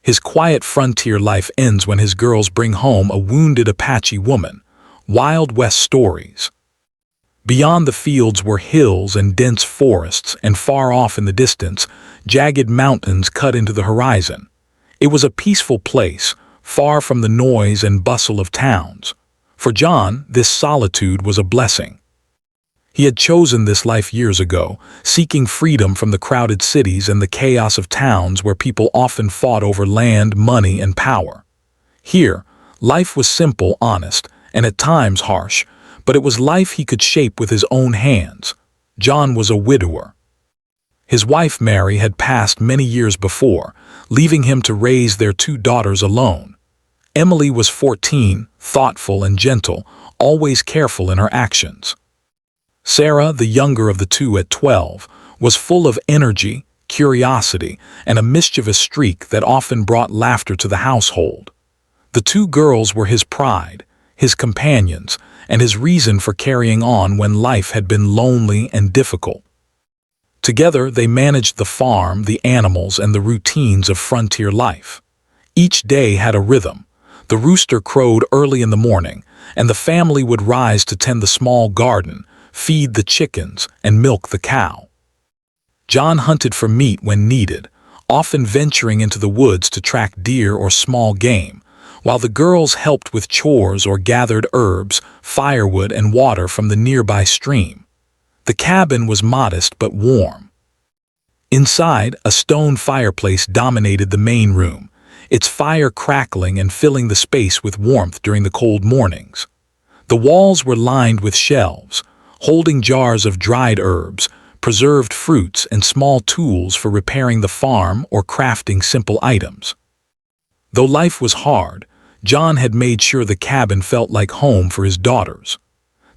His quiet frontier life ends when his girls bring home a wounded Apache woman. Wild West stories. Beyond the fields were hills and dense forests, and far off in the distance, jagged mountains cut into the horizon. It was a peaceful place, far from the noise and bustle of towns. For John, this solitude was a blessing. He had chosen this life years ago, seeking freedom from the crowded cities and the chaos of towns where people often fought over land, money, and power. Here, life was simple, honest, and at times harsh, but it was life he could shape with his own hands. John was a widower. His wife Mary had passed many years before, leaving him to raise their 2 daughters alone. Emily was 14, thoughtful and gentle, always careful in her actions. Sarah, the younger of the 2 at 12, was full of energy, curiosity, and a mischievous streak that often brought laughter to the household. The 2 girls were his pride, his companions, and his reason for carrying on when life had been lonely and difficult. Together they managed the farm, the animals, and the routines of frontier life. Each day had a rhythm. The rooster crowed early in the morning, and the family would rise to tend the small garden, feed the chickens, and milk the cow. John hunted for meat when needed, often venturing into the woods to track deer or small game, while the girls helped with chores or gathered herbs, firewood, and water from the nearby stream. The cabin was modest but warm. Inside, a stone fireplace dominated the main room, its fire crackling and filling the space with warmth during the cold mornings. The walls were lined with shelves, holding jars of dried herbs, preserved fruits, and small tools for repairing the farm or crafting simple items. Though life was hard, John had made sure the cabin felt like home for his daughters.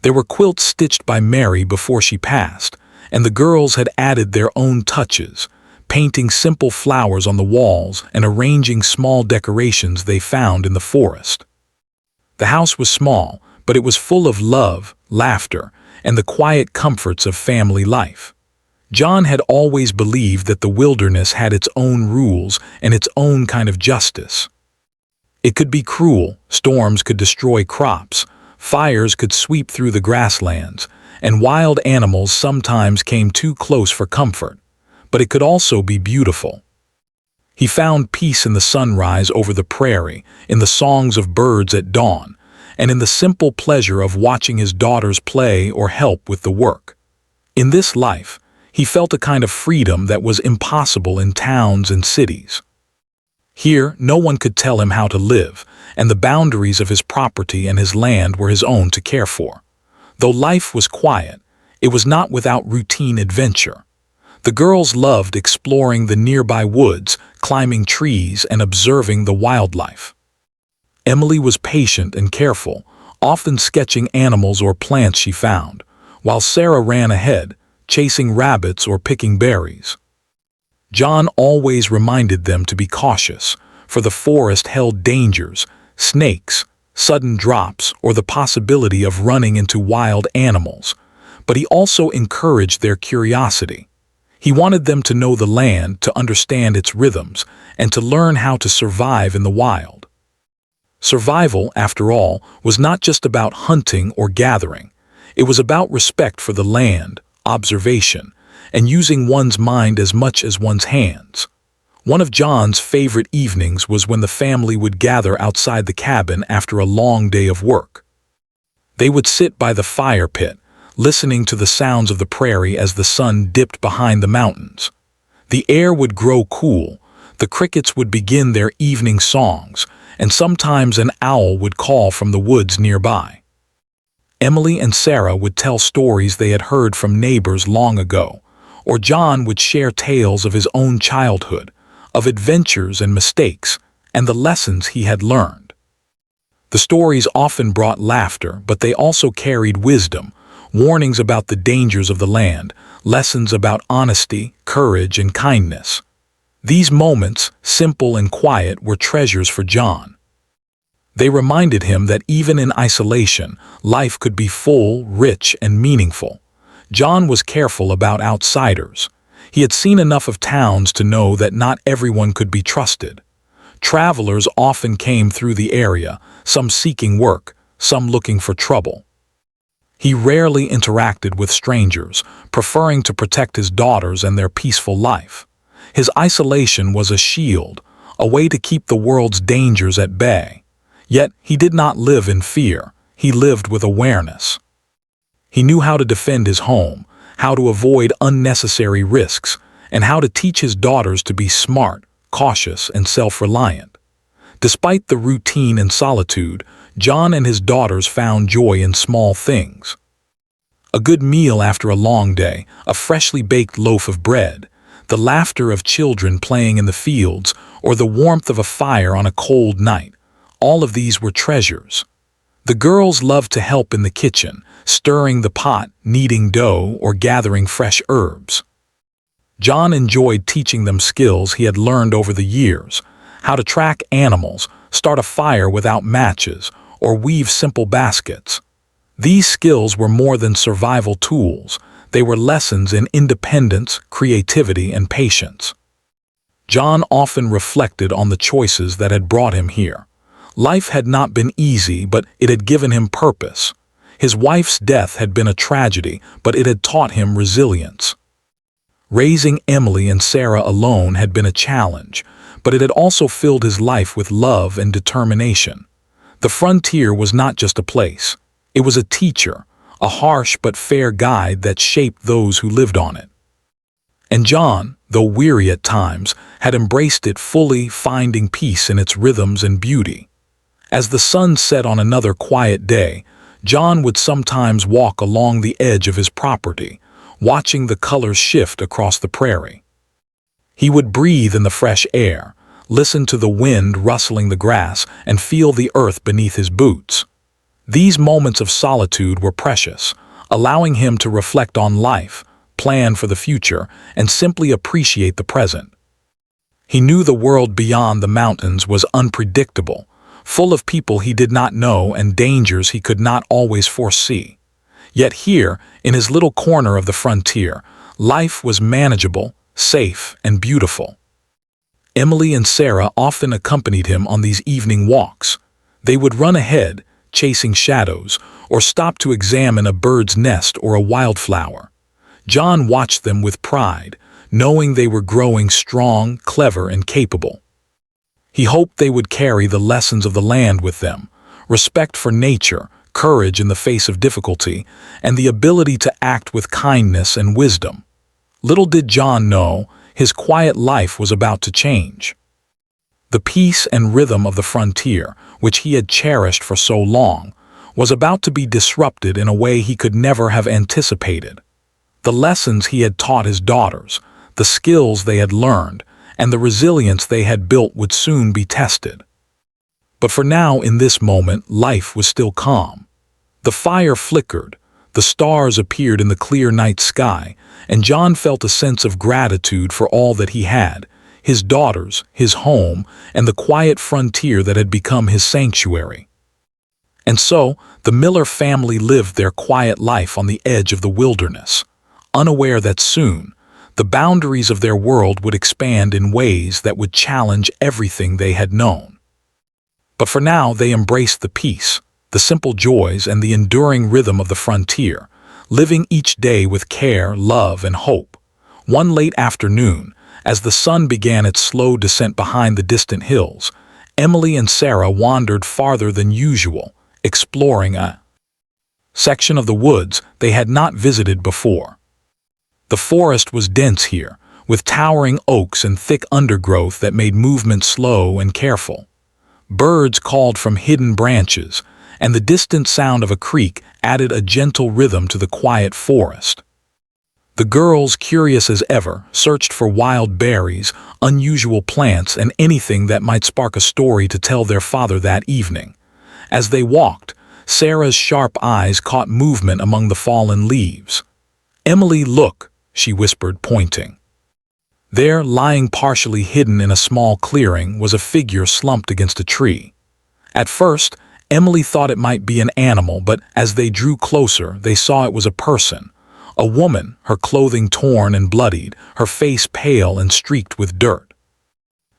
There were quilts stitched by Mary before she passed, and the girls had added their own touches, painting simple flowers on the walls and arranging small decorations they found in the forest. The house was small, but it was full of love, laughter, and the quiet comforts of family life. John had always believed that the wilderness had its own rules and its own kind of justice. It could be cruel, storms could destroy crops, fires could sweep through the grasslands, and wild animals sometimes came too close for comfort, but it could also be beautiful. He found peace in the sunrise over the prairie, in the songs of birds at dawn, and in the simple pleasure of watching his daughters play or help with the work. In this life, he felt a kind of freedom that was impossible in towns and cities. Here, no one could tell him how to live, and the boundaries of his property and his land were his own to care for. Though life was quiet, it was not without routine adventure. The girls loved exploring the nearby woods, climbing trees, and observing the wildlife. Emily was patient and careful, often sketching animals or plants she found, while Sarah ran ahead, chasing rabbits or picking berries. John always reminded them to be cautious, for the forest held dangers, snakes, sudden drops, or the possibility of running into wild animals, but he also encouraged their curiosity. He wanted them to know the land, to understand its rhythms, and to learn how to survive in the wild. Survival, after all, was not just about hunting or gathering. It was about respect for the land, observation, and using one's mind as much as one's hands. One of John's favorite evenings was when the family would gather outside the cabin after a long day of work. They would sit by the fire pit, listening to the sounds of the prairie as the sun dipped behind the mountains. The air would grow cool, the crickets would begin their evening songs, and sometimes an owl would call from the woods nearby. Emily and Sarah would tell stories they had heard from neighbors long ago, or John would share tales of his own childhood, of adventures and mistakes, and the lessons he had learned. The stories often brought laughter, but they also carried wisdom, warnings about the dangers of the land, lessons about honesty, courage, and kindness. These moments, simple and quiet, were treasures for John. They reminded him that even in isolation, life could be full, rich, and meaningful. John was careful about outsiders. He had seen enough of towns to know that not everyone could be trusted. Travelers often came through the area, some seeking work, some looking for trouble. He rarely interacted with strangers, preferring to protect his daughters and their peaceful life. His isolation was a shield, a way to keep the world's dangers at bay. Yet he did not live in fear, he lived with awareness. He knew how to defend his home, how to avoid unnecessary risks, and how to teach his daughters to be smart, cautious, and self-reliant. Despite the routine and solitude, John and his daughters found joy in small things. A good meal after a long day, a freshly baked loaf of bread, the laughter of children playing in the fields, or the warmth of a fire on a cold night, all of these were treasures. The girls loved to help in the kitchen, stirring the pot, kneading dough, or gathering fresh herbs. John enjoyed teaching them skills he had learned over the years, how to track animals, start a fire without matches, or weave simple baskets. These skills were more than survival tools, they were lessons in independence, creativity, and patience. John often reflected on the choices that had brought him here. Life had not been easy, but it had given him purpose. His wife's death had been a tragedy, but it had taught him resilience. Raising Emily and Sarah alone had been a challenge, but it had also filled his life with love and determination. The frontier was not just a place. It was a teacher, a harsh but fair guide that shaped those who lived on it. And John, though weary at times, had embraced it fully, finding peace in its rhythms and beauty. As the sun set on another quiet day, John would sometimes walk along the edge of his property, watching the colors shift across the prairie. He would breathe in the fresh air, listen to the wind rustling the grass, and feel the earth beneath his boots. These moments of solitude were precious, allowing him to reflect on life, plan for the future, and simply appreciate the present. He knew the world beyond the mountains was unpredictable, full of people he did not know and dangers he could not always foresee. Yet here, in his little corner of the frontier, life was manageable, safe, and beautiful. Emily and Sarah often accompanied him on these evening walks. They would run ahead, chasing shadows, or stop to examine a bird's nest or a wildflower. John watched them with pride, knowing they were growing strong, clever, and capable. He hoped they would carry the lessons of the land with them, respect for nature, courage in the face of difficulty, and the ability to act with kindness and wisdom. Little did John know, his quiet life was about to change. The peace and rhythm of the frontier, which he had cherished for so long, was about to be disrupted in a way he could never have anticipated. The lessons he had taught his daughters, the skills they had learned, and the resilience they had built would soon be tested. But for now, in this moment, life was still calm. The fire flickered, the stars appeared in the clear night sky, and John felt a sense of gratitude for all that he had, his daughters, his home, and the quiet frontier that had become his sanctuary. And so, the Miller family lived their quiet life on the edge of the wilderness, unaware that soon, the boundaries of their world would expand in ways that would challenge everything they had known. But for now, they embraced the peace, the simple joys, and the enduring rhythm of the frontier, living each day with care, love, and hope. One late afternoon, as the sun began its slow descent behind the distant hills, Emily and Sarah wandered farther than usual, exploring a section of the woods they had not visited before. The forest was dense here, with towering oaks and thick undergrowth that made movement slow and careful. Birds called from hidden branches, and the distant sound of a creek added a gentle rhythm to the quiet forest. The girls, curious as ever, searched for wild berries, unusual plants, and anything that might spark a story to tell their father that evening. As they walked, Sarah's sharp eyes caught movement among the fallen leaves. "Emily, look," she whispered, pointing. There, lying partially hidden in a small clearing, was a figure slumped against a tree. At first, Emily thought it might be an animal, but as they drew closer, they saw it was a person. A woman, her clothing torn and bloodied, her face pale and streaked with dirt.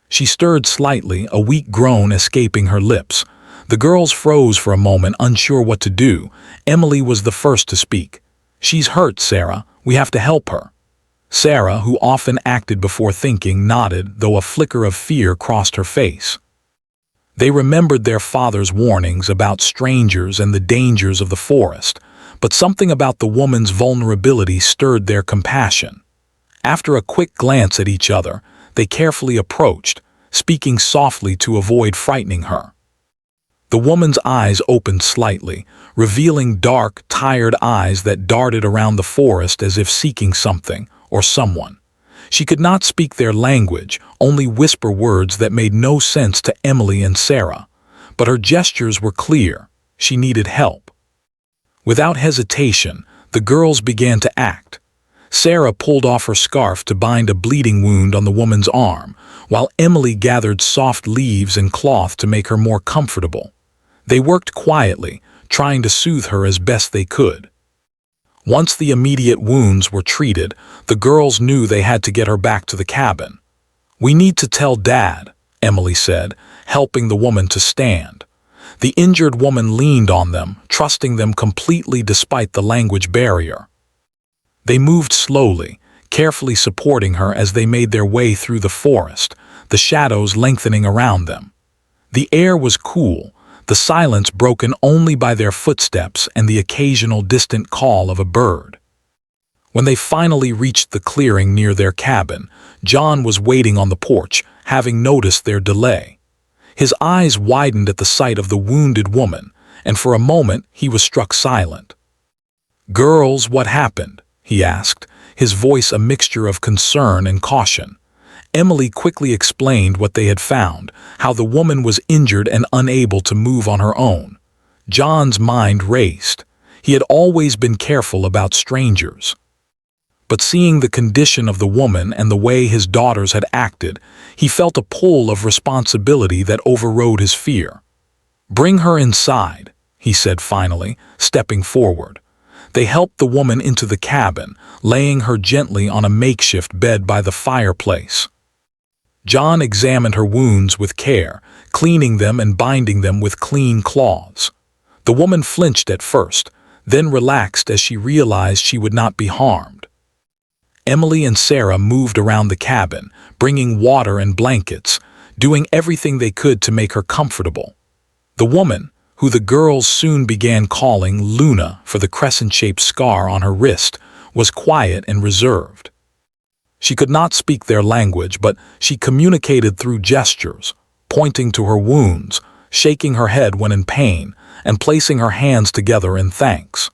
She stirred slightly, a weak groan escaping her lips. The girls froze for a moment, unsure what to do. Emily was the first to speak. "She's hurt, Sarah. We have to help her." Sarah, who often acted before thinking, nodded, though a flicker of fear crossed her face. They remembered their father's warnings about strangers and the dangers of the forest, but something about the woman's vulnerability stirred their compassion. After a quick glance at each other, they carefully approached, speaking softly to avoid frightening her. The woman's eyes opened slightly, revealing dark, tired eyes that darted around the forest as if seeking something or someone. She could not speak their language, only whisper words that made no sense to Emily and Sarah. But her gestures were clear. She needed help. Without hesitation, the girls began to act. Sarah pulled off her scarf to bind a bleeding wound on the woman's arm, while Emily gathered soft leaves and cloth to make her more comfortable. They worked quietly, trying to soothe her as best they could. Once the immediate wounds were treated, the girls knew they had to get her back to the cabin. "We need to tell Dad," Emily said, helping the woman to stand. The injured woman leaned on them, trusting them completely despite the language barrier. They moved slowly, carefully supporting her as they made their way through the forest, the shadows lengthening around them. The air was cool, the silence broken only by their footsteps and the occasional distant call of a bird. When they finally reached the clearing near their cabin, John was waiting on the porch, having noticed their delay. His eyes widened at the sight of the wounded woman, and for a moment he was struck silent. "Girls, what happened?" he asked, his voice a mixture of concern and caution. Emily quickly explained what they had found, how the woman was injured and unable to move on her own. John's mind raced. He had always been careful about strangers. But seeing the condition of the woman and the way his daughters had acted, he felt a pull of responsibility that overrode his fear. "Bring her inside," he said finally, stepping forward. They helped the woman into the cabin, laying her gently on a makeshift bed by the fireplace. John examined her wounds with care, cleaning them and binding them with clean cloths. The woman flinched at first, then relaxed as she realized she would not be harmed. Emily and Sarah moved around the cabin, bringing water and blankets, doing everything they could to make her comfortable. The woman, who the girls soon began calling Luna for the crescent-shaped scar on her wrist, was quiet and reserved. She could not speak their language, but she communicated through gestures, pointing to her wounds, shaking her head when in pain, and placing her hands together in thanks.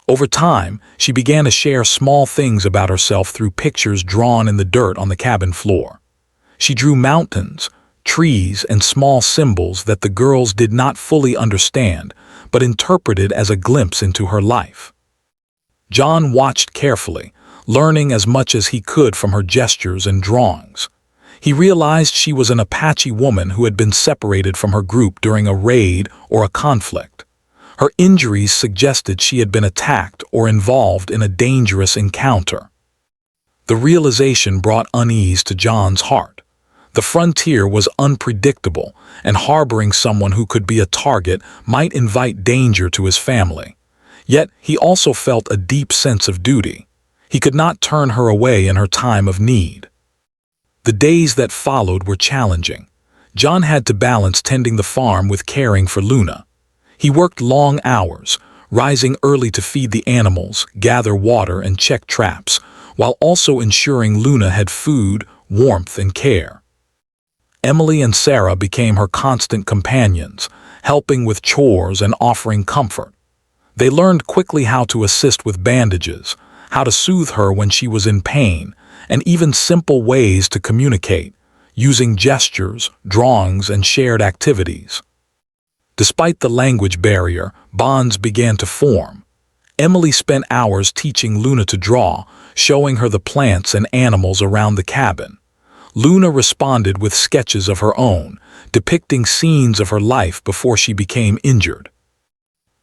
Over time, she began to share small things about herself through pictures drawn in the dirt on the cabin floor. She drew mountains, trees, and small symbols that the girls did not fully understand, but interpreted as a glimpse into her life. John watched carefully, learning as much as he could from her gestures and drawings. He realized she was an Apache woman who had been separated from her group during a raid or a conflict. Her injuries suggested she had been attacked or involved in a dangerous encounter. The realization brought unease to John's heart. The frontier was unpredictable, and harboring someone who could be a target might invite danger to his family. Yet he also felt a deep sense of duty. He could not turn her away in her time of need. The days that followed were challenging. John had to balance tending the farm with caring for Luna. He worked long hours, rising early to feed the animals, gather water, and check traps, while also ensuring Luna had food, warmth, and care. Emily and Sarah became her constant companions, helping with chores and offering comfort. They learned quickly how to assist with bandages, how to soothe her when she was in pain, and even simple ways to communicate, using gestures, drawings, and shared activities. Despite the language barrier, bonds began to form. Emily spent hours teaching Luna to draw, showing her the plants and animals around the cabin. Luna responded with sketches of her own, depicting scenes of her life before she became injured.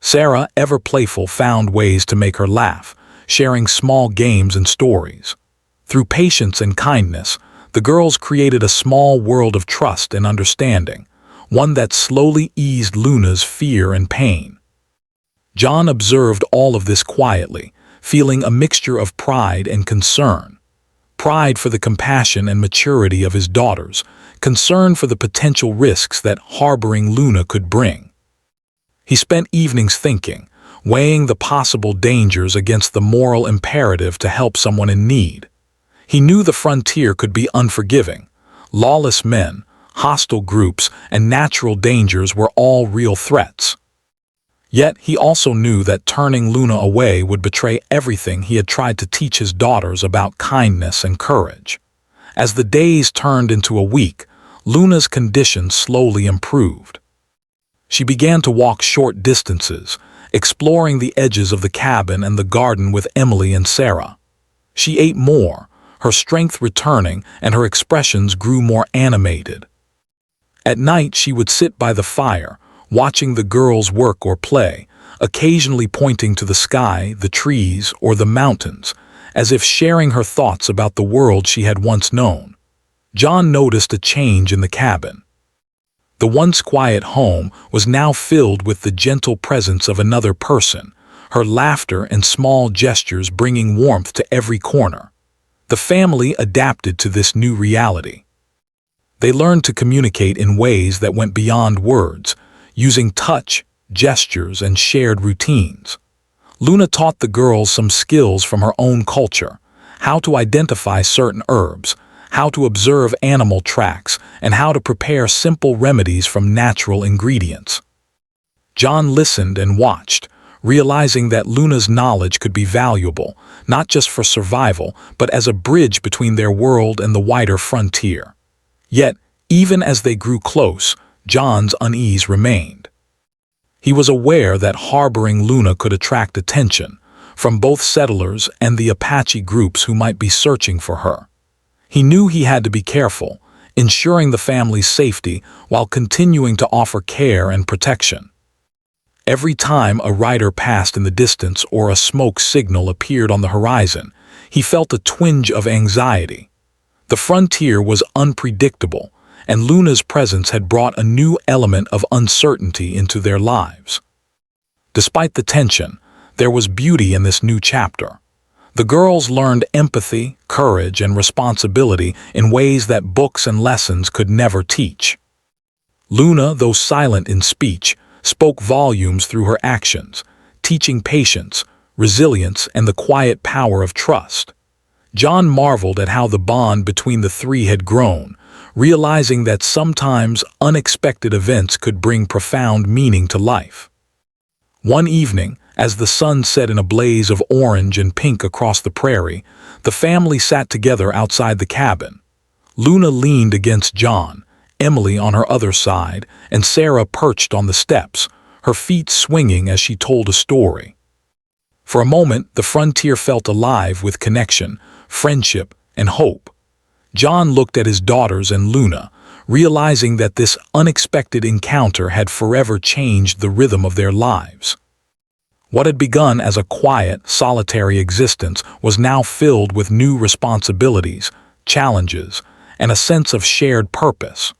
Sarah, ever playful, found ways to make her laugh, sharing small games and stories. Through patience and kindness, The girls created a small world of trust and understanding, one that slowly eased Luna's fear and pain. John observed all of this quietly, feeling a mixture of pride and concern. Pride for the compassion and maturity of his daughters, concern for the potential risks that harboring Luna could bring. He spent evenings thinking, weighing the possible dangers against the moral imperative to help someone in need. He knew the frontier could be unforgiving. Lawless men, hostile groups, and natural dangers were all real threats. Yet he also knew that turning Luna away would betray everything he had tried to teach his daughters about kindness and courage. As the days turned into a week, Luna's condition slowly improved. She began to walk short distances, exploring the edges of the cabin and the garden with Emily and Sarah. She ate more, her strength returning, and her expressions grew more animated. At night she would sit by the fire, watching the girls work or play, occasionally pointing to the sky, the trees, or the mountains, as if sharing her thoughts about the world she had once known. John noticed a change in the cabin. The once quiet home was now filled with the gentle presence of another person, her laughter and small gestures bringing warmth to every corner. The family adapted to this new reality. They learned to communicate in ways that went beyond words, using touch, gestures, and shared routines. Luna taught the girls some skills from her own culture: how to identify certain herbs, how to observe animal tracks, and how to prepare simple remedies from natural ingredients. John listened and watched, realizing that Luna's knowledge could be valuable, not just for survival, but as a bridge between their world and the wider frontier. Yet, even as they grew close, John's unease remained. He was aware that harboring Luna could attract attention from both settlers and the Apache groups who might be searching for her. He knew he had to be careful, ensuring the family's safety while continuing to offer care and protection. Every time a rider passed in the distance or a smoke signal appeared on the horizon, he felt a twinge of anxiety. The frontier was unpredictable, and Luna's presence had brought a new element of uncertainty into their lives. Despite the tension, there was beauty in this new chapter. The girls learned empathy, courage, and responsibility in ways that books and lessons could never teach. Luna, though silent in speech, spoke volumes through her actions, teaching patience, resilience, and the quiet power of trust. John marveled at how the bond between the three had grown, realizing that sometimes unexpected events could bring profound meaning to life. One evening, as the sun set in a blaze of orange and pink across the prairie, the family sat together outside the cabin. Luna leaned against John, Emily on her other side, and Sarah perched on the steps, her feet swinging as she told a story. For a moment, the frontier felt alive with connection, friendship, and hope. John looked at his daughters and Luna, realizing that this unexpected encounter had forever changed the rhythm of their lives. What had begun as a quiet, solitary existence was now filled with new responsibilities, challenges, and a sense of shared purpose.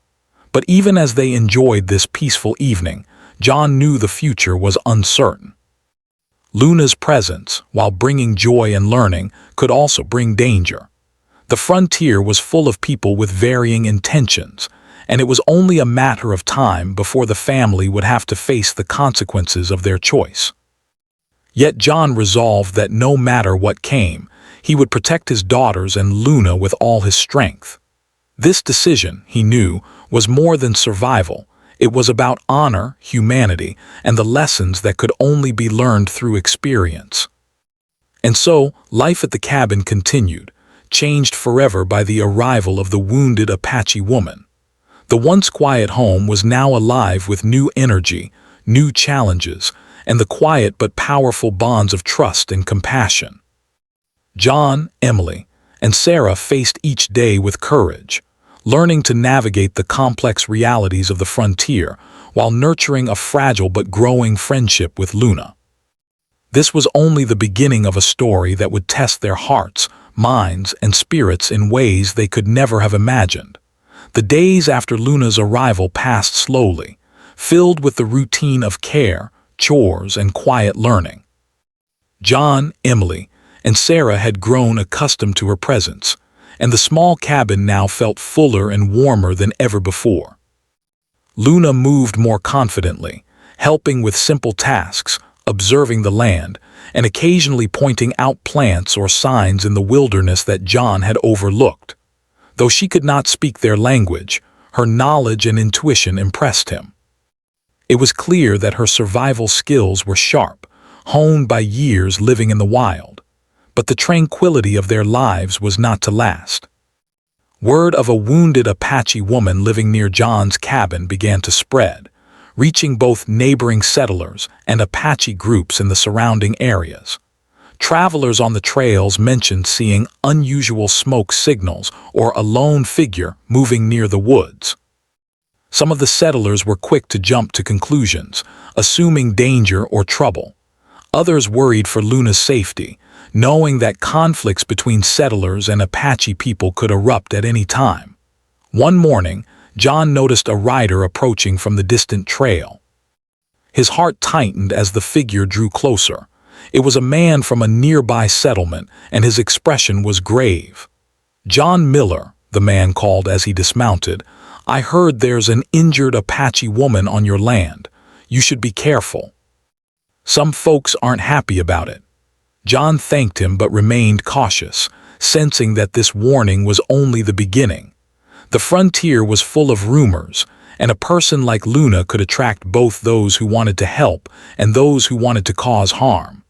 But even as they enjoyed this peaceful evening, John knew the future was uncertain. Luna's presence, while bringing joy and learning, could also bring danger. The frontier was full of people with varying intentions, and it was only a matter of time before the family would have to face the consequences of their choice. Yet John resolved that no matter what came, he would protect his daughters and Luna with all his strength. This decision, he knew, was more than survival. It was about honor, humanity, and the lessons that could only be learned through experience. And so, life at the cabin continued, changed forever by the arrival of the wounded Apache woman. The once quiet home was now alive with new energy, new challenges, and the quiet but powerful bonds of trust and compassion. John, Emily, and Sarah faced each day with courage, learning to navigate the complex realities of the frontier while nurturing a fragile but growing friendship with Luna. This was only the beginning of a story that would test their hearts, minds, and spirits in ways they could never have imagined. The days after Luna's arrival passed slowly, filled with the routine of care, chores, and quiet learning. John, Emily, and Sarah had grown accustomed to her presence, and the small cabin now felt fuller and warmer than ever before. Luna moved more confidently, helping with simple tasks, observing the land, and occasionally pointing out plants or signs in the wilderness that John had overlooked. Though she could not speak their language, her knowledge and intuition impressed him. It was clear that her survival skills were sharp, honed by years living in the wild. But the tranquility of their lives was not to last. Word of a wounded Apache woman living near John's cabin began to spread, reaching both neighboring settlers and Apache groups in the surrounding areas. Travelers on the trails mentioned seeing unusual smoke signals or a lone figure moving near the woods. Some of the settlers were quick to jump to conclusions, assuming danger or trouble. Others worried for Luna's safety, knowing that conflicts between settlers and Apache people could erupt at any time. One morning, John noticed a rider approaching from the distant trail. His heart tightened as the figure drew closer. It was a man from a nearby settlement, and his expression was grave. "John Miller," the man called as he dismounted, "I heard there's an injured Apache woman on your land. You should be careful. Some folks aren't happy about it." John thanked him but remained cautious, sensing that this warning was only the beginning. The frontier was full of rumors, and a person like Luna could attract both those who wanted to help and those who wanted to cause harm.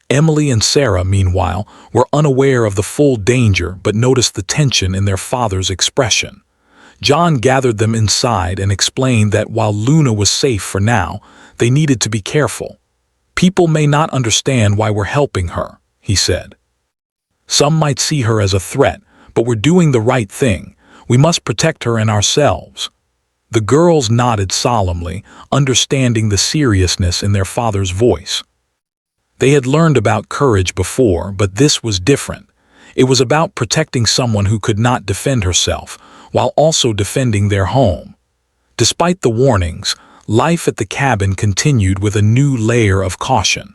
Emily and Sarah, meanwhile, were unaware of the full danger but noticed the tension in their father's expression. John gathered them inside and explained that while Luna was safe for now, they needed to be careful. "People may not understand why we're helping her," he said. "Some might see her as a threat, but we're doing the right thing. We must protect her and ourselves." The girls nodded solemnly, understanding the seriousness in their father's voice. They had learned about courage before, but this was different. It was about protecting someone who could not defend herself, while also defending their home. Despite the warnings, life at the cabin continued with a new layer of caution.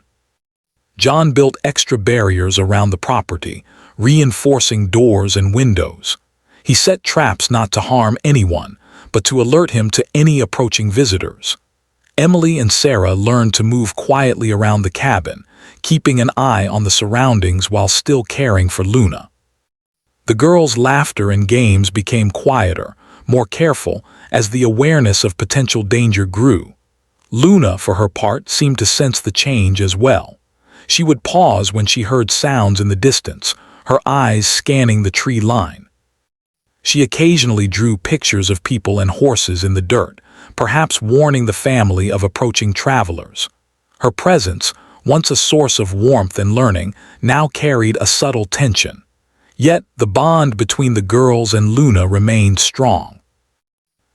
John built extra barriers around the property, reinforcing doors and windows. He set traps not to harm anyone, but to alert him to any approaching visitors. Emily and Sarah learned to move quietly around the cabin, keeping an eye on the surroundings while still caring for Luna. The girls' laughter and games became quieter, more careful, as the awareness of potential danger grew. Luna, for her part, seemed to sense the change as well. She would pause when she heard sounds in the distance, her eyes scanning the tree line. She occasionally drew pictures of people and horses in the dirt, perhaps warning the family of approaching travelers. Her presence, once a source of warmth and learning, now carried a subtle tension. Yet the bond between the girls and Luna remained strong.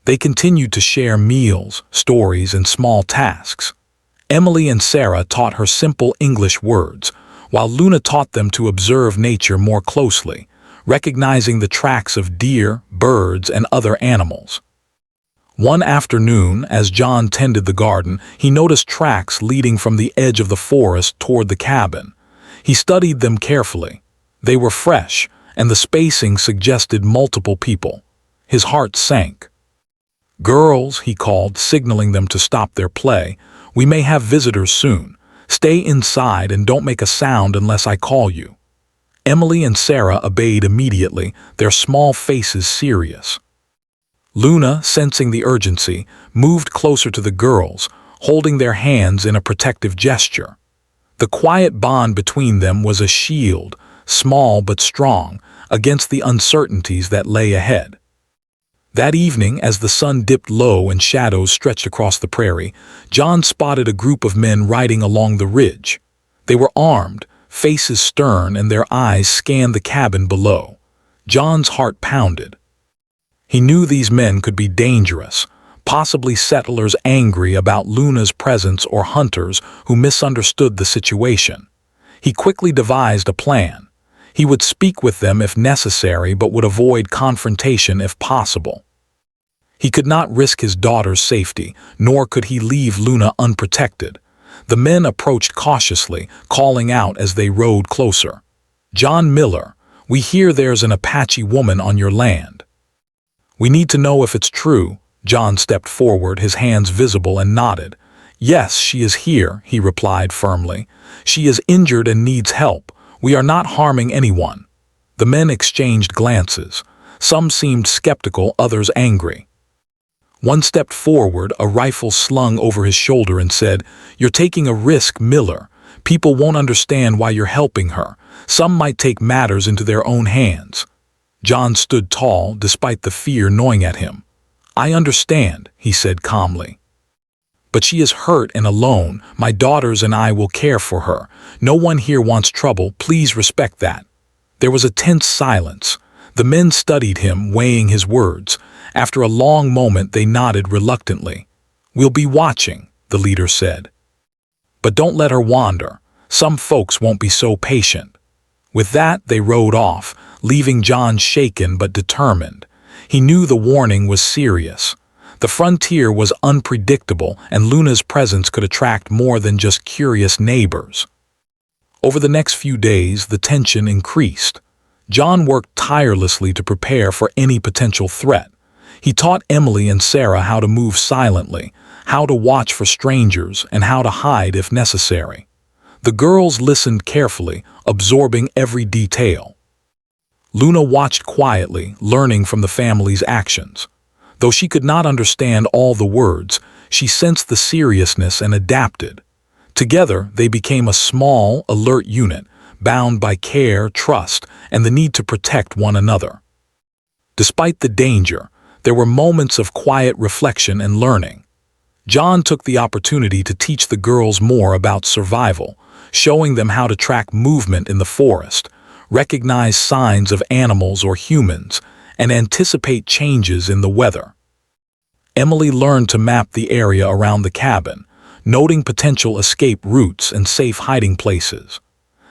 They continued to share meals, stories, and small tasks. Emily and Sarah taught her simple English words, while Luna taught them to observe nature more closely, recognizing the tracks of deer, birds, and other animals. One afternoon, as John tended the garden, he noticed tracks leading from the edge of the forest toward the cabin. He studied them carefully. They were fresh, and the spacing suggested multiple people. His heart sank. "Girls," he called, signaling them to stop their play, "we may have visitors soon. Stay inside and don't make a sound unless I call you." Emily and Sarah obeyed immediately, their small faces serious. Luna, sensing the urgency, moved closer to the girls, holding their hands in a protective gesture. The quiet bond between them was a shield, small but strong, against the uncertainties that lay ahead. That evening, as the sun dipped low and shadows stretched across the prairie, John spotted a group of men riding along the ridge. They were armed, faces stern, and their eyes scanned the cabin below. John's heart pounded. He knew these men could be dangerous, possibly settlers angry about Luna's presence or hunters who misunderstood the situation. He quickly devised a plan. He would speak with them if necessary but would avoid confrontation if possible. He could not risk his daughter's safety, nor could he leave Luna unprotected. The men approached cautiously, calling out as they rode closer. "John Miller, we hear there's an Apache woman on your land. We need to know if it's true." John stepped forward, his hands visible, and nodded. "Yes, she is here," he replied firmly. "She is injured and needs help. We are not harming anyone." The men exchanged glances. Some seemed skeptical, others angry. One stepped forward, a rifle slung over his shoulder, and said, "You're taking a risk, Miller. People won't understand why you're helping her. Some might take matters into their own hands." John stood tall, despite the fear gnawing at him. "I understand," he said calmly. "But she is hurt and alone. My daughters and I will care for her. No one here wants trouble. Please respect that." There was a tense silence. The men studied him, weighing his words. After a long moment, they nodded reluctantly. "We'll be watching," the leader said. "But don't let her wander. Some folks won't be so patient." With that, they rode off, leaving John shaken but determined. He knew the warning was serious. The frontier was unpredictable, and Luna's presence could attract more than just curious neighbors. Over the next few days, the tension increased. John worked tirelessly to prepare for any potential threat. He taught Emily and Sarah how to move silently, how to watch for strangers, and how to hide if necessary. The girls listened carefully, absorbing every detail. Luna watched quietly, learning from the family's actions. Though she could not understand all the words, she sensed the seriousness and adapted. Together, they became a small, alert unit, bound by care, trust, and the need to protect one another. Despite the danger, there were moments of quiet reflection and learning. John took the opportunity to teach the girls more about survival, showing them how to track movement in the forest, recognize signs of animals or humans, and anticipate changes in the weather. Emily learned to map the area around the cabin, noting potential escape routes and safe hiding places.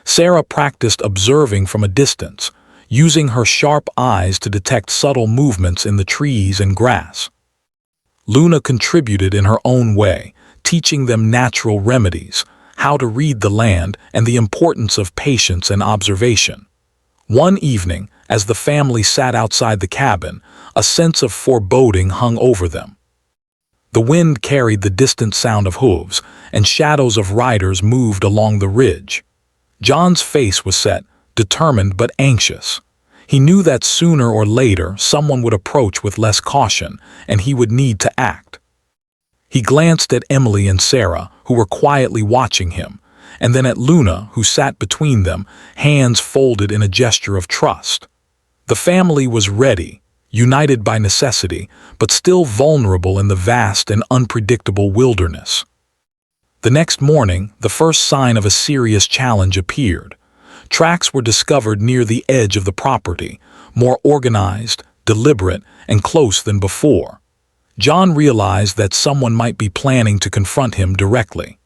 Sarah practiced observing from a distance, using her sharp eyes to detect subtle movements in the trees and grass. Luna contributed in her own way, teaching them natural remedies, how to read the land, and the importance of patience and observation. One evening, as the family sat outside the cabin, a sense of foreboding hung over them. The wind carried the distant sound of hooves, and shadows of riders moved along the ridge. John's face was set, determined but anxious. He knew that sooner or later someone would approach with less caution, and he would need to act. He glanced at Emily and Sarah, who were quietly watching him, and then at Luna, who sat between them, hands folded in a gesture of trust. The family was ready, united by necessity, but still vulnerable in the vast and unpredictable wilderness. The next morning, the first sign of a serious challenge appeared. Tracks were discovered near the edge of the property, more organized, deliberate, and close than before. John realized that someone might be planning to confront him directly.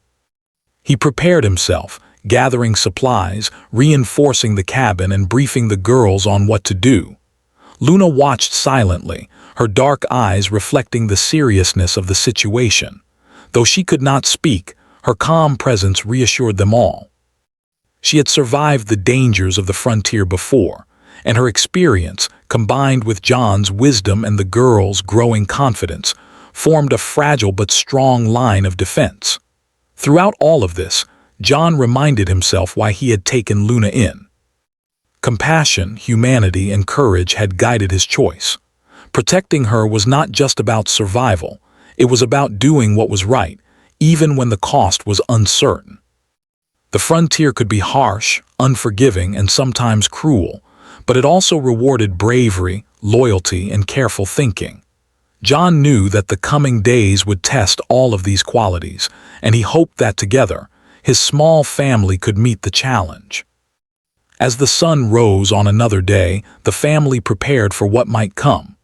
He prepared himself, gathering supplies, reinforcing the cabin, and briefing the girls on what to do. Luna watched silently, her dark eyes reflecting the seriousness of the situation. Though she could not speak, her calm presence reassured them all. She had survived the dangers of the frontier before, and her experience, combined with John's wisdom and the girls' growing confidence, formed a fragile but strong line of defense. Throughout all of this, John reminded himself why he had taken Luna in. Compassion, humanity, and courage had guided his choice. Protecting her was not just about survival, it was about doing what was right, even when the cost was uncertain. The frontier could be harsh, unforgiving, and sometimes cruel, but it also rewarded bravery, loyalty, and careful thinking. John knew that the coming days would test all of these qualities, and he hoped that together, his small family could meet the challenge. As the sun rose on another day, the family prepared for what might come.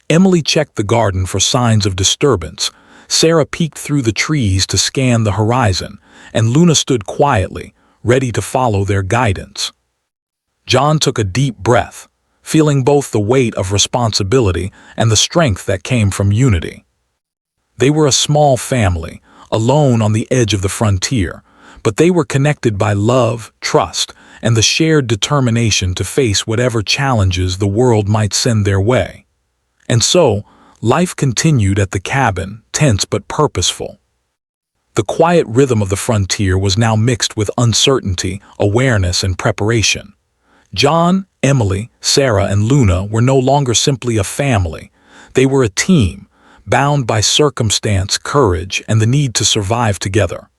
Emily checked the garden for signs of disturbance, Sarah peeked through the trees to scan the horizon, and Luna stood quietly, ready to follow their guidance. John took a deep breath, feeling both the weight of responsibility and the strength that came from unity. They were a small family, alone on the edge of the frontier, but they were connected by love, trust, and the shared determination to face whatever challenges the world might send their way. And so, life continued at the cabin, tense but purposeful. The quiet rhythm of the frontier was now mixed with uncertainty, awareness, and preparation. John, Emily, Sarah, and Luna were no longer simply a family. They were a team, bound by circumstance, courage, and the need to survive together.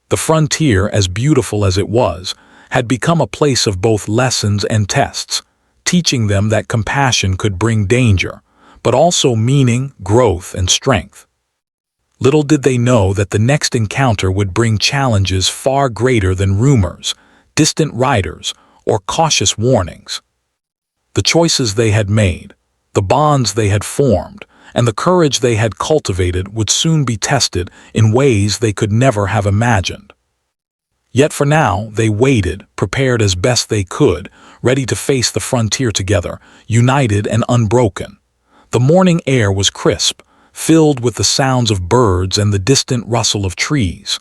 The frontier, as beautiful as it was, had become a place of both lessons and tests, teaching them that compassion could bring danger, but also meaning, growth, and strength. Little did they know that the next encounter would bring challenges far greater than rumors, distant riders, or cautious warnings. The choices they had made, the bonds they had formed, and the courage they had cultivated would soon be tested in ways they could never have imagined. Yet for now, they waited, prepared as best they could, ready to face the frontier together, united and unbroken. The morning air was crisp, filled with the sounds of birds and the distant rustle of trees.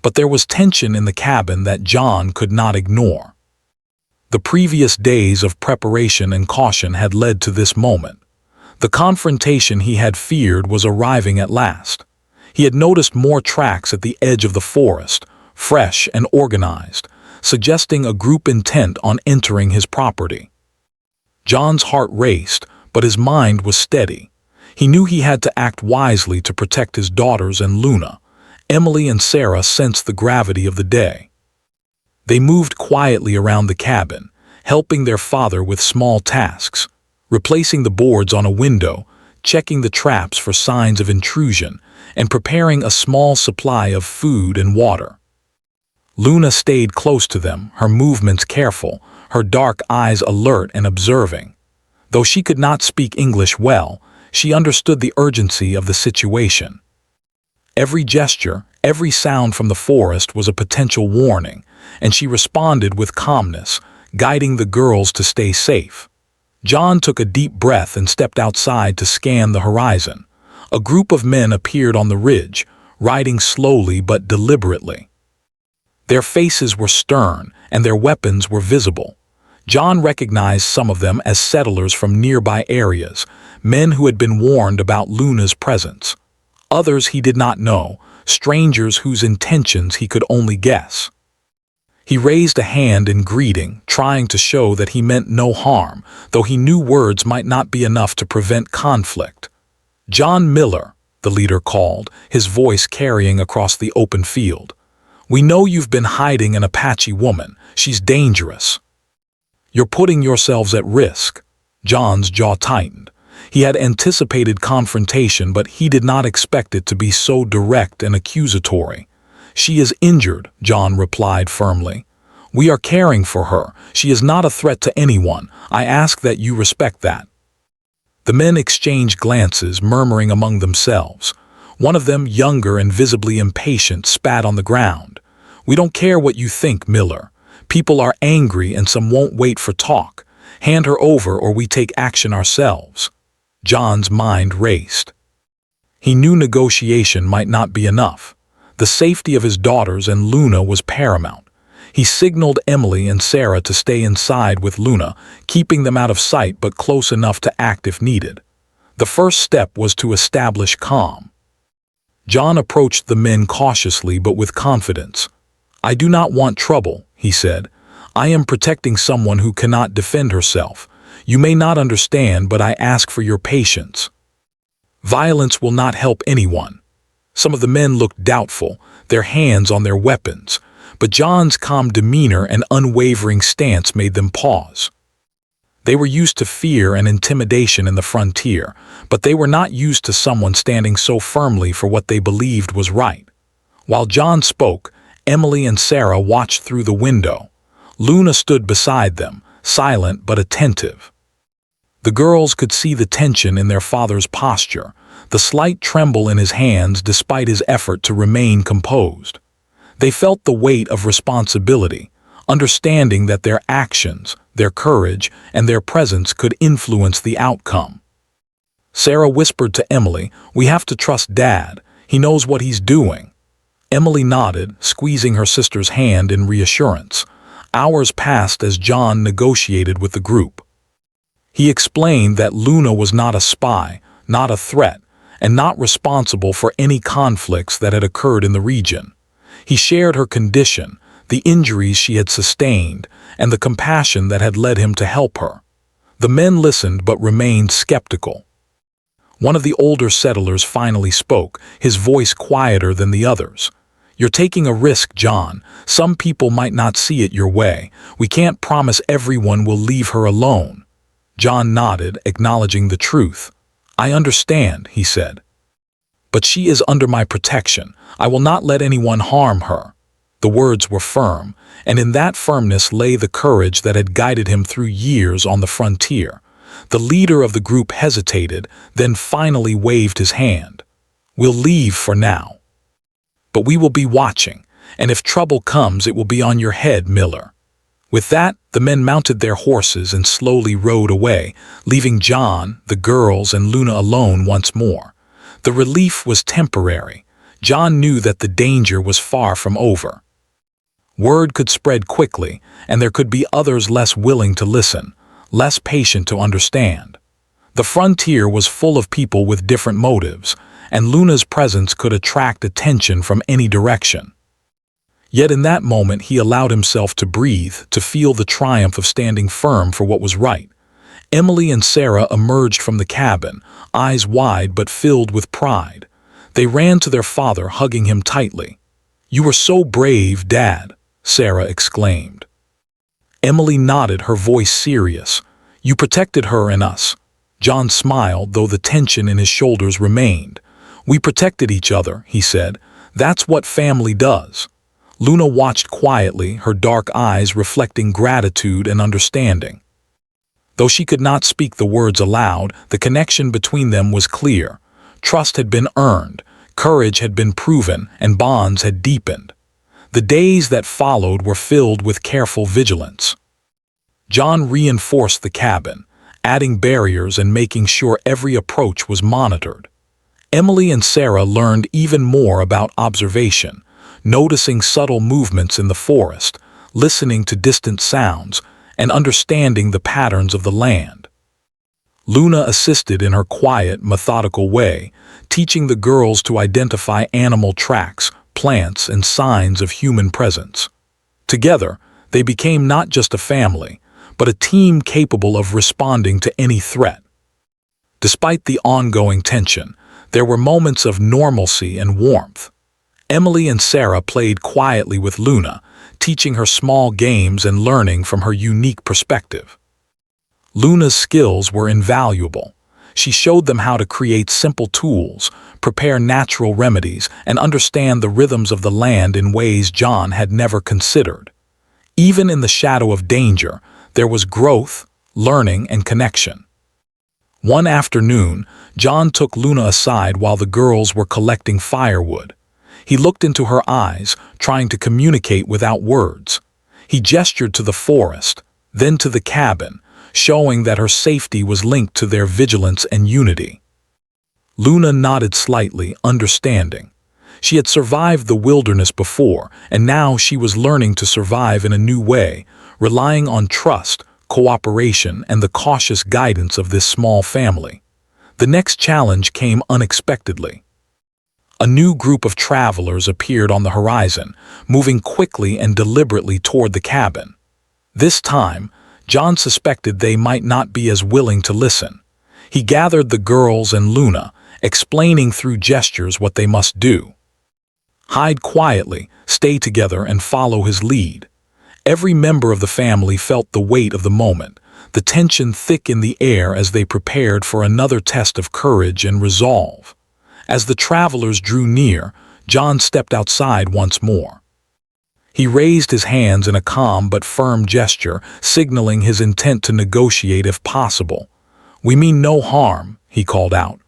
But there was tension in the cabin that John could not ignore. The previous days of preparation and caution had led to this moment. The confrontation he had feared was arriving at last. He had noticed more tracks at the edge of the forest, fresh and organized, suggesting a group intent on entering his property. John's heart raced, but his mind was steady. He knew he had to act wisely to protect his daughters and Luna. Emily and Sarah sensed the gravity of the day. They moved quietly around the cabin, helping their father with small tasks, replacing the boards on a window, checking the traps for signs of intrusion, and preparing a small supply of food and water. Luna stayed close to them, her movements careful, her dark eyes alert and observing. Though she could not speak English well, she understood the urgency of the situation. Every gesture, every sound from the forest was a potential warning, and she responded with calmness, guiding the girls to stay safe. John took a deep breath and stepped outside to scan the horizon. A group of men appeared on the ridge, riding slowly but deliberately. Their faces were stern, and their weapons were visible. John recognized some of them as settlers from nearby areas, men who had been warned about Luna's presence. Others he did not know, strangers whose intentions he could only guess. He raised a hand in greeting, trying to show that he meant no harm, though he knew words might not be enough to prevent conflict. "John Miller," the leader called, his voice carrying across the open field. "We know you've been hiding an Apache woman. She's dangerous. You're putting yourselves at risk." John's jaw tightened. He had anticipated confrontation, but he did not expect it to be so direct and accusatory. "She is injured," John replied firmly. "We are caring for her. She is not a threat to anyone. I ask that you respect that." The men exchanged glances, murmuring among themselves. One of them, younger and visibly impatient, spat on the ground. "We don't care what you think, Miller. People are angry and some won't wait for talk. Hand her over or we take action ourselves." John's mind raced. He knew negotiation might not be enough. The safety of his daughters and Luna was paramount. He signaled Emily and Sarah to stay inside with Luna, keeping them out of sight but close enough to act if needed. The first step was to establish calm. John approached the men cautiously but with confidence. "I do not want trouble," he said. "I am protecting someone who cannot defend herself. You may not understand, but I ask for your patience. Violence will not help anyone." Some of the men looked doubtful, their hands on their weapons, but John's calm demeanor and unwavering stance made them pause. They were used to fear and intimidation in the frontier, but they were not used to someone standing so firmly for what they believed was right. While John spoke, Emily and Sarah watched through the window. Luna stood beside them, silent but attentive. The girls could see the tension in their father's posture, the slight tremble in his hands despite his effort to remain composed. They felt the weight of responsibility, understanding that their actions, their courage, and their presence could influence the outcome. Sarah whispered to Emily, "We have to trust Dad. He knows what he's doing." Emily nodded, squeezing her sister's hand in reassurance. Hours passed as John negotiated with the group. He explained that Luna was not a spy, not a threat, and not responsible for any conflicts that had occurred in the region. He shared her condition, the injuries she had sustained, and the compassion that had led him to help her. The men listened but remained skeptical. One of the older settlers finally spoke, his voice quieter than the others. "You're taking a risk, John. Some people might not see it your way. We can't promise everyone will leave her alone." John nodded, acknowledging the truth. "I understand," he said. "But she is under my protection. I will not let anyone harm her." The words were firm, and in that firmness lay the courage that had guided him through years on the frontier. The leader of the group hesitated, then finally waved his hand. "We'll leave for now. But we will be watching, and if trouble comes, it will be on your head, Miller." With that, the men mounted their horses and slowly rode away, leaving John, the girls, and Luna alone once more. The relief was temporary. John knew that the danger was far from over. Word could spread quickly, and there could be others less willing to listen, less patient to understand. The frontier was full of people with different motives, and Luna's presence could attract attention from any direction. Yet in that moment he allowed himself to breathe, to feel the triumph of standing firm for what was right. Emily and Sarah emerged from the cabin, eyes wide but filled with pride. They ran to their father, hugging him tightly. "You were so brave, Dad," Sarah exclaimed. Emily nodded, her voice serious. "You protected her and us." John smiled, though the tension in his shoulders remained. "We protected each other," he said. "That's what family does." Luna watched quietly, her dark eyes reflecting gratitude and understanding. Though she could not speak the words aloud, the connection between them was clear. Trust had been earned, courage had been proven, and bonds had deepened. The days that followed were filled with careful vigilance. John reinforced the cabin, adding barriers and making sure every approach was monitored. Emily and Sarah learned even more about observation, noticing subtle movements in the forest, listening to distant sounds, and understanding the patterns of the land. Luna assisted in her quiet, methodical way, teaching the girls to identify animal tracks, plants, and signs of human presence. Together, they became not just a family, but a team capable of responding to any threat. Despite the ongoing tension, there were moments of normalcy and warmth. Emily and Sarah played quietly with Luna, teaching her small games and learning from her unique perspective. Luna's skills were invaluable. She showed them how to create simple tools, prepare natural remedies, and understand the rhythms of the land in ways John had never considered. Even in the shadow of danger, there was growth, learning, and connection. One afternoon, John took Luna aside while the girls were collecting firewood. He looked into her eyes, trying to communicate without words. He gestured to the forest, then to the cabin, showing that her safety was linked to their vigilance and unity. Luna nodded slightly, understanding. She had survived the wilderness before, and now she was learning to survive in a new way, relying on trust, cooperation, and the cautious guidance of this small family. The next challenge came unexpectedly. A new group of travelers appeared on the horizon, moving quickly and deliberately toward the cabin. This time, John suspected they might not be as willing to listen. He gathered the girls and Luna, explaining through gestures what they must do. Hide quietly, stay together, and follow his lead. Every member of the family felt the weight of the moment, the tension thick in the air as they prepared for another test of courage and resolve. As the travelers drew near, John stepped outside once more. He raised his hands in a calm but firm gesture, signaling his intent to negotiate if possible. "We mean no harm," he called out.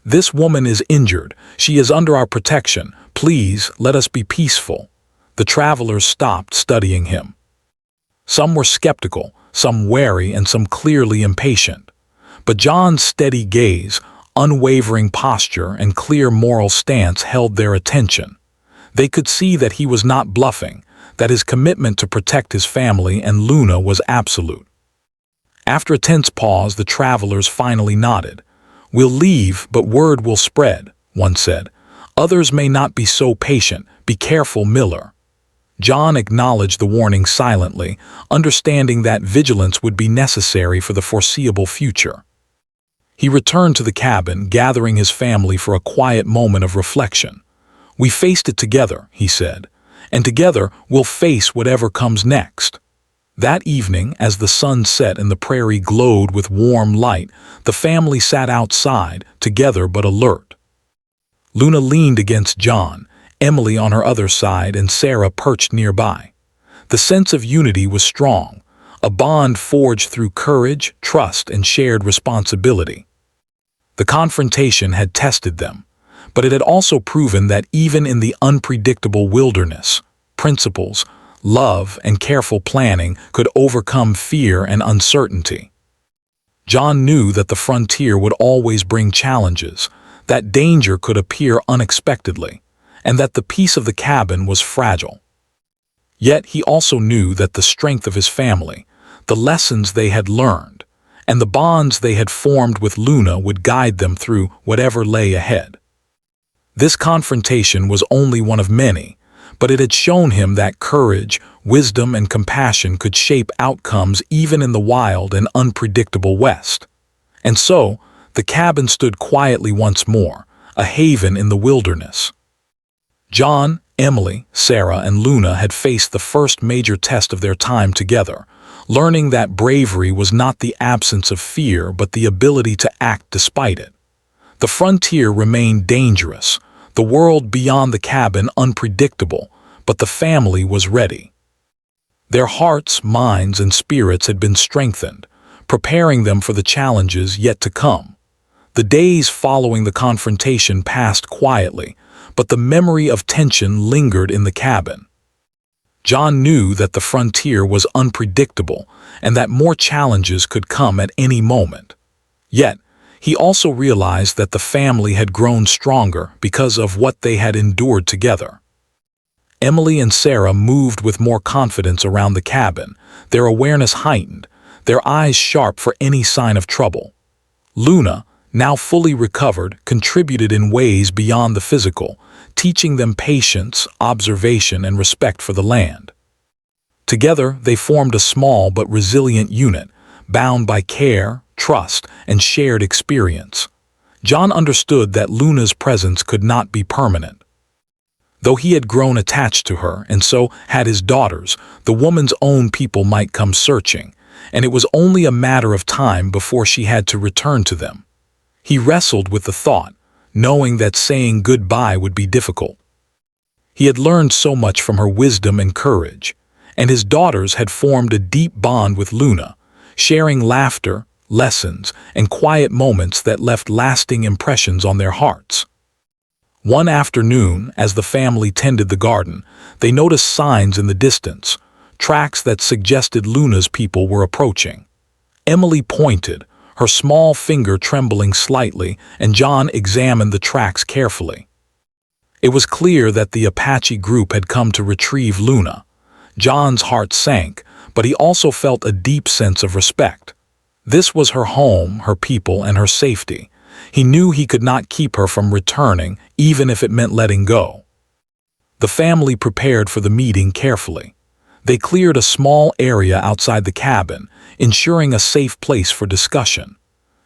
"This woman is injured. She is under our protection. Please, let us be peaceful." The travelers stopped, studying him. Some were skeptical, some wary, and some clearly impatient. But John's steady gaze, unwavering posture, and clear moral stance held their attention. They could see that he was not bluffing, that his commitment to protect his family and Luna was absolute. After a tense pause, the travelers finally nodded. "We'll leave, but word will spread," one said. "Others may not be so patient. Be careful, Miller." John acknowledged the warning silently, understanding that vigilance would be necessary for the foreseeable future. He returned to the cabin, gathering his family for a quiet moment of reflection. "We faced it together," he said, "and together we'll face whatever comes next." That evening, as the sun set and the prairie glowed with warm light, the family sat outside, together but alert. Luna leaned against John, Emily on her other side, and Sarah perched nearby. The sense of unity was strong, a bond forged through courage, trust, and shared responsibility. The confrontation had tested them, but it had also proven that even in the unpredictable wilderness, principles, love, and careful planning could overcome fear and uncertainty. John knew that the frontier would always bring challenges, that danger could appear unexpectedly, and that the peace of the cabin was fragile. Yet he also knew that the strength of his family, the lessons they had learned, and the bonds they had formed with Luna would guide them through whatever lay ahead. This confrontation was only one of many, but it had shown him that courage, wisdom, and compassion could shape outcomes even in the wild and unpredictable West. And so, the cabin stood quietly once more, a haven in the wilderness. John, Emily, Sarah, and Luna had faced the first major test of their time together, learning that bravery was not the absence of fear but the ability to act despite it. The frontier remained dangerous, the world beyond the cabin unpredictable, but the family was ready. Their hearts, minds, and spirits had been strengthened, preparing them for the challenges yet to come. The days following the confrontation passed quietly, but the memory of tension lingered in the cabin. John knew that the frontier was unpredictable and that more challenges could come at any moment. Yet, he also realized that the family had grown stronger because of what they had endured together. Emily and Sarah moved with more confidence around the cabin, their awareness heightened, their eyes sharp for any sign of trouble. Luna, now fully recovered, contributed in ways beyond the physical, teaching them patience, observation, and respect for the land. Together, they formed a small but resilient unit, bound by care, trust, and shared experience. John understood that Luna's presence could not be permanent. Though he had grown attached to her, and so had his daughters, the woman's own people might come searching, and it was only a matter of time before she had to return to them. He wrestled with the thought, knowing that saying goodbye would be difficult. He had learned so much from her wisdom and courage, and his daughters had formed a deep bond with Luna, sharing laughter, lessons, and quiet moments that left lasting impressions on their hearts. One afternoon, as the family tended the garden, they noticed signs in the distance, tracks that suggested Luna's people were approaching. Emily pointed, her small finger trembling slightly, and John examined the tracks carefully. It was clear that the Apache group had come to retrieve Luna. John's heart sank, but he also felt a deep sense of respect. This was her home, her people, and her safety. He knew he could not keep her from returning, even if it meant letting go. The family prepared for the meeting carefully. They cleared a small area outside the cabin, ensuring a safe place for discussion.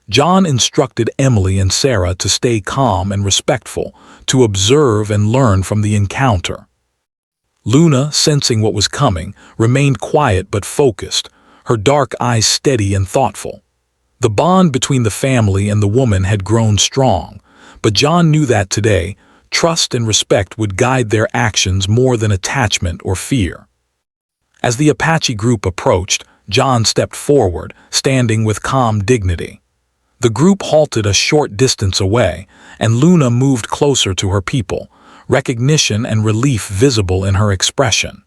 John instructed Emily and Sarah to stay calm and respectful, to observe and learn from the encounter. Luna, sensing what was coming, remained quiet but focused, her dark eyes steady and thoughtful. The bond between the family and the woman had grown strong, but John knew that today, trust and respect would guide their actions more than attachment or fear. As the Apache group approached, John stepped forward, standing with calm dignity. The group halted a short distance away, and Luna moved closer to her people, recognition and relief visible in her expression.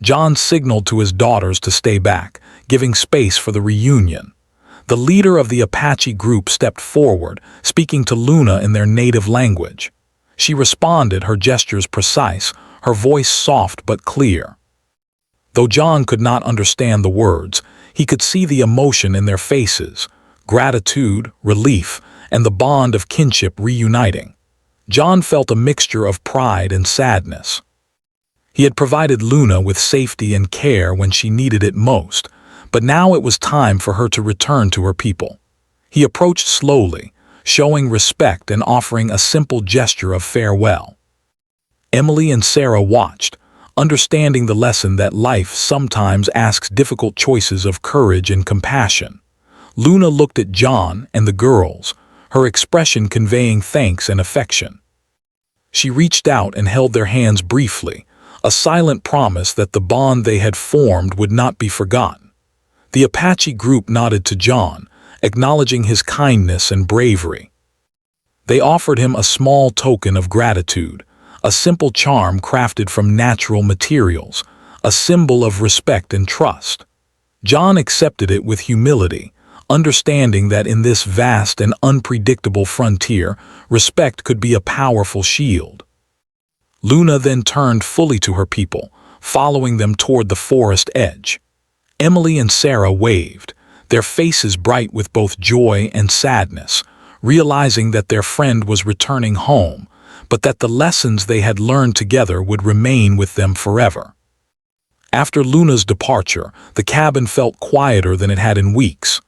John signaled to his daughters to stay back, giving space for the reunion. The leader of the Apache group stepped forward, speaking to Luna in their native language. She responded, her gestures precise, her voice soft but clear. Though John could not understand the words, he could see the emotion in their faces, gratitude, relief, and the bond of kinship reuniting. John felt a mixture of pride and sadness. He had provided Luna with safety and care when she needed it most, but now it was time for her to return to her people. He approached slowly, showing respect and offering a simple gesture of farewell. Emily and Sarah watched, understanding the lesson that life sometimes asks difficult choices of courage and compassion. Luna looked at John and the girls, her expression conveying thanks and affection. She reached out and held their hands briefly, a silent promise that the bond they had formed would not be forgotten. The Apache group nodded to John, acknowledging his kindness and bravery. They offered him a small token of gratitude, a simple charm crafted from natural materials, a symbol of respect and trust. John accepted it with humility, understanding that in this vast and unpredictable frontier, respect could be a powerful shield. Luna then turned fully to her people, following them toward the forest edge. Emily and Sarah waved, their faces bright with both joy and sadness, realizing that their friend was returning home, but that the lessons they had learned together would remain with them forever. After Luna's departure, the cabin felt quieter than it had in weeks.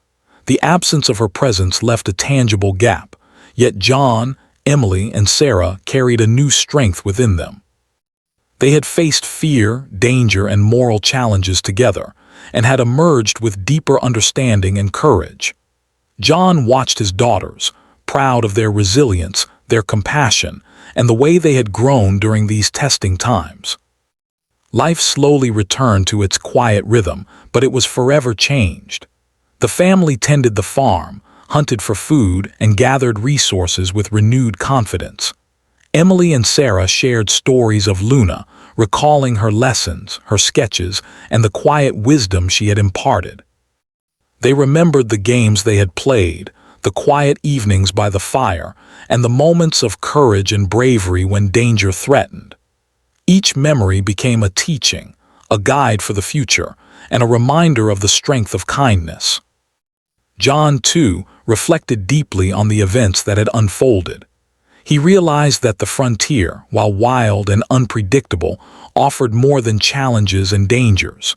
The absence of her presence left a tangible gap, yet John, Emily, and Sarah carried a new strength within them. They had faced fear, danger, and moral challenges together, and had emerged with deeper understanding and courage. John watched his daughters, proud of their resilience, their compassion, and the way they had grown during these testing times. Life slowly returned to its quiet rhythm, but it was forever changed. The family tended the farm, hunted for food, and gathered resources with renewed confidence. Emily and Sarah shared stories of Luna, recalling her lessons, her sketches, and the quiet wisdom she had imparted. They remembered the games they had played, the quiet evenings by the fire, and the moments of courage and bravery when danger threatened. Each memory became a teaching, a guide for the future, and a reminder of the strength of kindness. John, too, reflected deeply on the events that had unfolded. He realized that the frontier, while wild and unpredictable, offered more than challenges and dangers.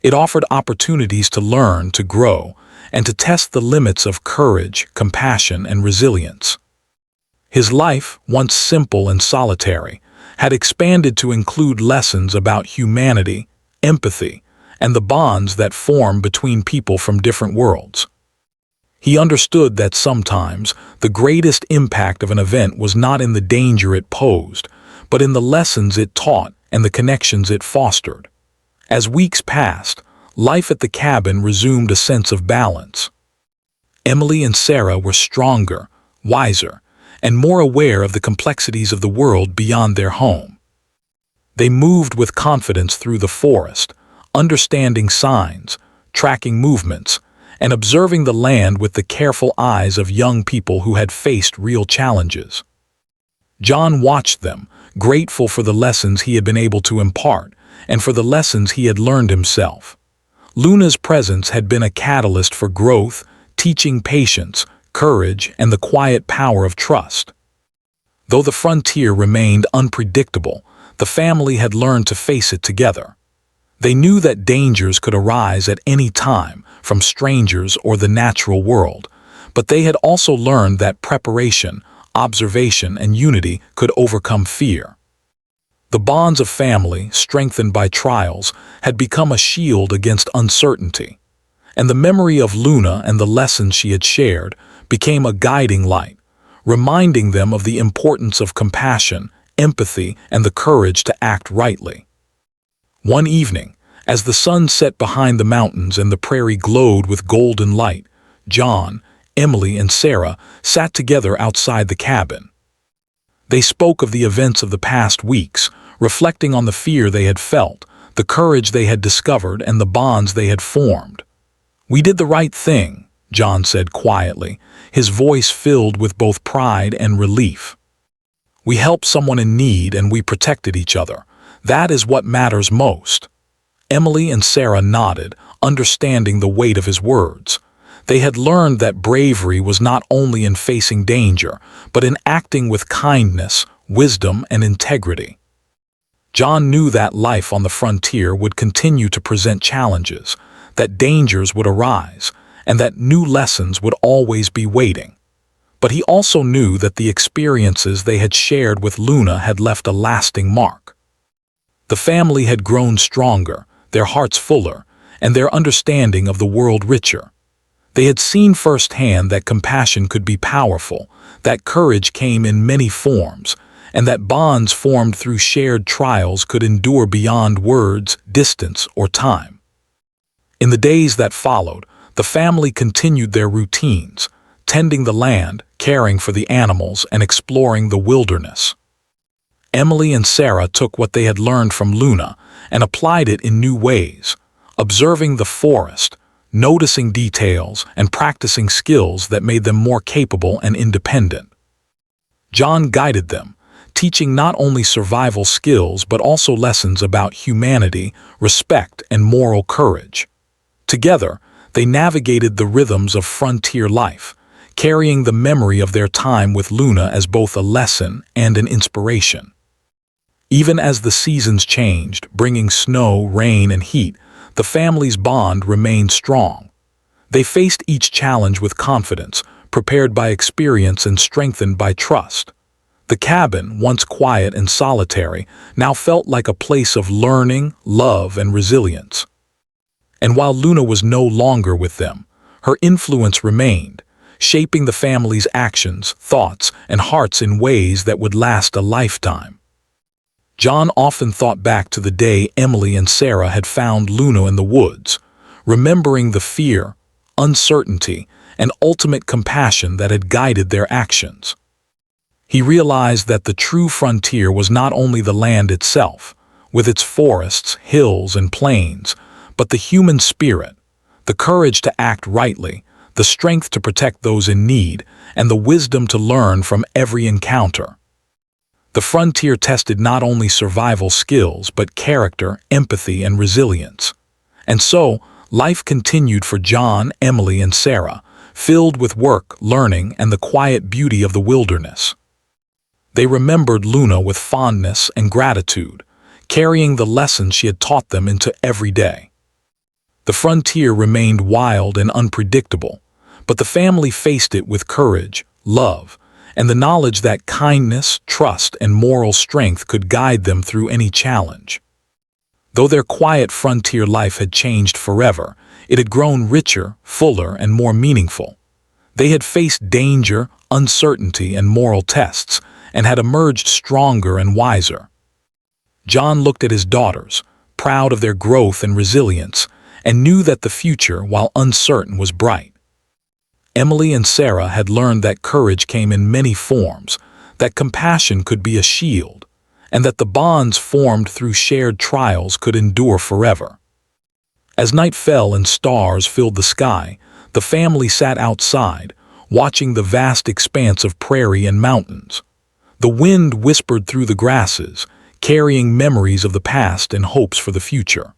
It offered opportunities to learn, to grow, and to test the limits of courage, compassion, and resilience. His life, once simple and solitary, had expanded to include lessons about humanity, empathy, and the bonds that form between people from different worlds. He understood that sometimes the greatest impact of an event was not in the danger it posed, but in the lessons it taught and the connections it fostered. As weeks passed, life at the cabin resumed a sense of balance. Emily and Sarah were stronger, wiser, and more aware of the complexities of the world beyond their home. They moved with confidence through the forest, understanding signs, tracking movements, and observing the land with the careful eyes of young people who had faced real challenges. John watched them, grateful for the lessons he had been able to impart, and for the lessons he had learned himself. Luna's presence had been a catalyst for growth, teaching patience, courage, and the quiet power of trust. Though the frontier remained unpredictable, the family had learned to face it together. They knew that dangers could arise at any time, from strangers or the natural world, but they had also learned that preparation, observation, and unity could overcome fear. The bonds of family, strengthened by trials, had become a shield against uncertainty, and the memory of Luna and the lessons she had shared became a guiding light, reminding them of the importance of compassion, empathy, and the courage to act rightly. One evening, as the sun set behind the mountains and the prairie glowed with golden light, John, Emily, and Sarah sat together outside the cabin. They spoke of the events of the past weeks, reflecting on the fear they had felt, the courage they had discovered, and the bonds they had formed. "We did the right thing," John said quietly, his voice filled with both pride and relief. "We helped someone in need and we protected each other. That is what matters most." Emily and Sarah nodded, understanding the weight of his words. They had learned that bravery was not only in facing danger, but in acting with kindness, wisdom, and integrity. John knew that life on the frontier would continue to present challenges, that dangers would arise, and that new lessons would always be waiting. But he also knew that the experiences they had shared with Luna had left a lasting mark. The family had grown stronger, their hearts fuller, and their understanding of the world richer. They had seen firsthand that compassion could be powerful, that courage came in many forms, and that bonds formed through shared trials could endure beyond words, distance, or time. In the days that followed, the family continued their routines, tending the land, caring for the animals, and exploring the wilderness. Emily and Sarah took what they had learned from Luna and applied it in new ways, observing the forest, noticing details, and practicing skills that made them more capable and independent. John guided them, teaching not only survival skills but also lessons about humanity, respect, and moral courage. Together, they navigated the rhythms of frontier life, carrying the memory of their time with Luna as both a lesson and an inspiration. Even as the seasons changed, bringing snow, rain, and heat, the family's bond remained strong. They faced each challenge with confidence, prepared by experience and strengthened by trust. The cabin, once quiet and solitary, now felt like a place of learning, love, and resilience. And while Luna was no longer with them, her influence remained, shaping the family's actions, thoughts, and hearts in ways that would last a lifetime. John often thought back to the day Emily and Sarah had found Luna in the woods, remembering the fear, uncertainty, and ultimate compassion that had guided their actions. He realized that the true frontier was not only the land itself, with its forests, hills, and plains, but the human spirit, the courage to act rightly, the strength to protect those in need, and the wisdom to learn from every encounter. The frontier tested not only survival skills, but character, empathy, and resilience. And so, life continued for John, Emily, and Sarah, filled with work, learning, and the quiet beauty of the wilderness. They remembered Luna with fondness and gratitude, carrying the lessons she had taught them into every day. The frontier remained wild and unpredictable, but the family faced it with courage, love, and the knowledge that kindness, trust, and moral strength could guide them through any challenge. Though their quiet frontier life had changed forever, it had grown richer, fuller, and more meaningful. They had faced danger, uncertainty, and moral tests, and had emerged stronger and wiser. John looked at his daughters, proud of their growth and resilience, and knew that the future, while uncertain, was bright. Emily and Sarah had learned that courage came in many forms, that compassion could be a shield, and that the bonds formed through shared trials could endure forever. As night fell and stars filled the sky, the family sat outside, watching the vast expanse of prairie and mountains. The wind whispered through the grasses, carrying memories of the past and hopes for the future.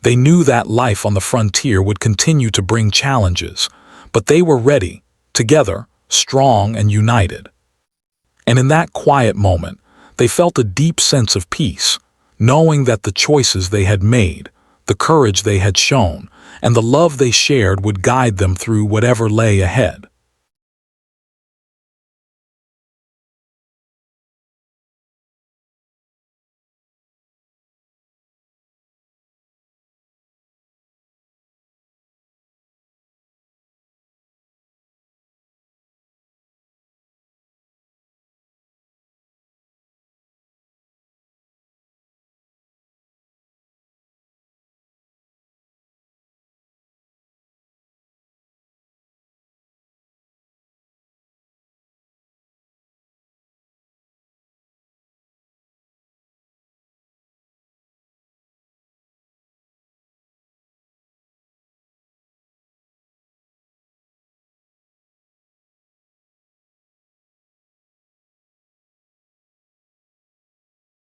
They knew that life on the frontier would continue to bring challenges, but they were ready, together, strong and united. And in that quiet moment, they felt a deep sense of peace, knowing that the choices they had made, the courage they had shown, and the love they shared would guide them through whatever lay ahead.